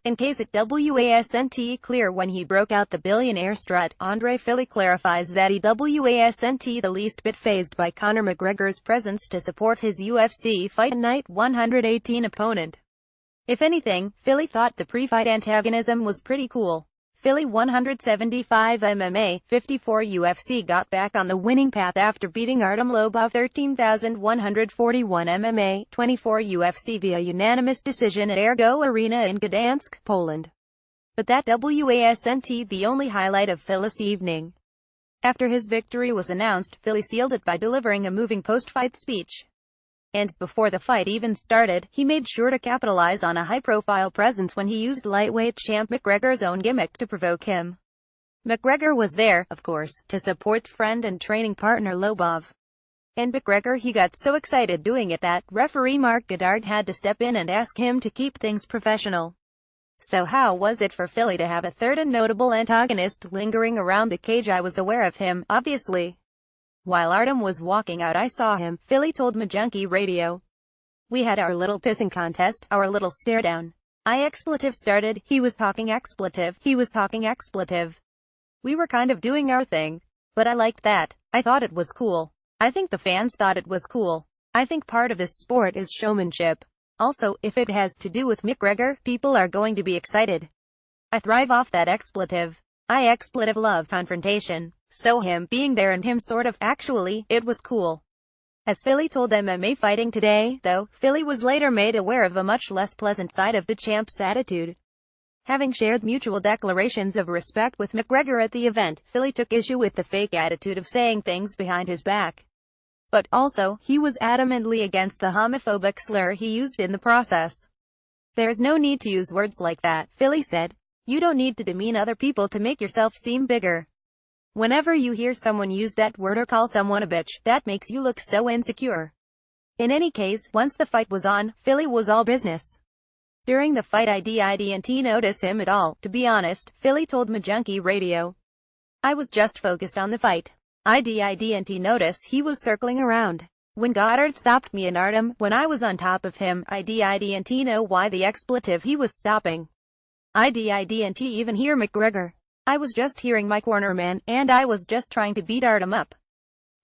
In case it wasn't clear when he broke out the Billionaire Strut, Andre Fili clarifies that he wasn't the least bit fazed by Conor McGregor's presence to support his UFC Fight Night 118 opponent. If anything, Fili thought the pre-fight antagonism was pretty cool. Fili 175 MMA, 54 UFC got back on the winning path after beating Artem Lobov 13,141 MMA, 24 UFC via unanimous decision at Ergo Arena in Gdansk, Poland. But that wasn't the only highlight of Fili's evening. After his victory was announced, Fili sealed it by delivering a moving post-fight speech. And before the fight even started, he made sure to capitalize on a high-profile presence when he used lightweight champ McGregor's own gimmick to provoke him. McGregor was there, of course, to support friend and training partner Lobov. And McGregor, he got so excited doing it that referee Mark Goddard had to step in and ask him to keep things professional. So how was it for Fili to have a third and notable antagonist lingering around the cage? I was aware of him, obviously. While Artem was walking out I saw him, Fili told mcgregor Radio. We had our little pissing contest, our little stare down. Expletive started, he was talking expletive, he was talking expletive. We were kind of doing our thing. But I liked that. I thought it was cool. I think the fans thought it was cool. I think part of this sport is showmanship. Also, if it has to do with McGregor, people are going to be excited. I thrive off that expletive. I expletive love confrontation. So him being there and him sort of actually, it was cool. As Fili told MMA Fighting Today, though, Fili was later made aware of a much less pleasant side of the champ's attitude. Having shared mutual declarations of respect with McGregor at the event, Fili took issue with the fake attitude of saying things behind his back. But also, he was adamantly against the homophobic slur he used in the process. There's no need to use words like that, Fili said. You don't need to demean other people to make yourself seem bigger. Whenever you hear someone use that word or call someone a bitch, that makes you look so insecure. In any case, once the fight was on, Fili was all business. During the fight I didn't notice him at all, to be honest, Fili told mcgregor Radio. I was just focused on the fight. I didn't notice he was circling around. When Goddard stopped me and Artem, when I was on top of him, I didn't know why the expletive he was stopping. I didn't even hear McGregor. I was just hearing my cornerman, and I was just trying to beat Artem up.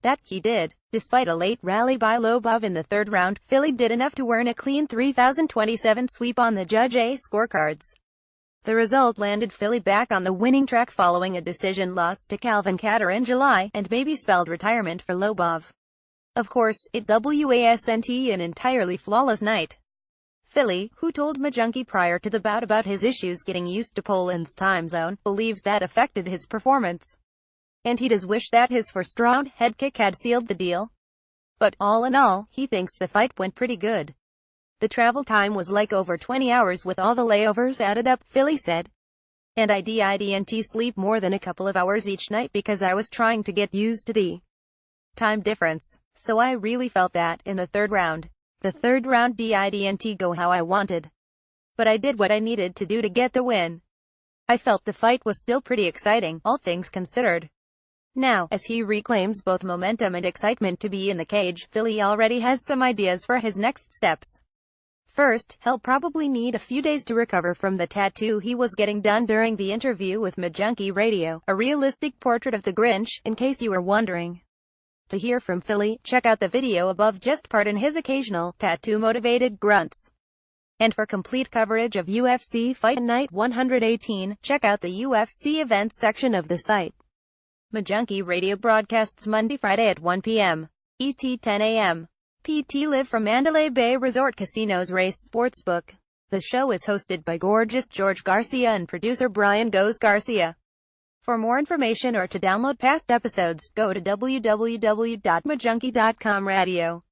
That he did. Despite a late rally by Lobov in the third round, Fili did enough to earn a clean 3,027 sweep on the Judge A scorecards. The result landed Fili back on the winning track following a decision loss to Calvin Kattar in July, and maybe spelled retirement for Lobov. Of course, it wasn't an entirely flawless night. Fili, who told mcgregor prior to the bout about his issues getting used to Poland's time zone, believes that affected his performance. And he does wish that his first round head kick had sealed the deal. But all in all, he thinks the fight went pretty good. The travel time was like over 20 hours with all the layovers added up, Fili said. And I didn't sleep more than a couple of hours each night because I was trying to get used to the time difference. So I really felt that, in the third round. The third round didn't go how I wanted. But I did what I needed to do to get the win. I felt the fight was still pretty exciting, all things considered. Now, as he reclaims both momentum and excitement to be in the cage, Fili already has some ideas for his next steps. First, he'll probably need a few days to recover from the tattoo he was getting done during the interview with mcgregor Radio, a realistic portrait of the Grinch, in case you were wondering. To hear from Fili, check out the video above. Just pardon his occasional, tattoo-motivated grunts. And for complete coverage of UFC Fight Night 118, check out the UFC events section of the site. mcgregor Radio broadcasts Monday-Friday at 1 p.m. ET 10 a.m. PT live from Mandalay Bay Resort Casino's Race Sportsbook. The show is hosted by gorgeous George Garcia and producer Brian Goes Garcia. For more information or to download past episodes, go to www.mcgregor.com radio.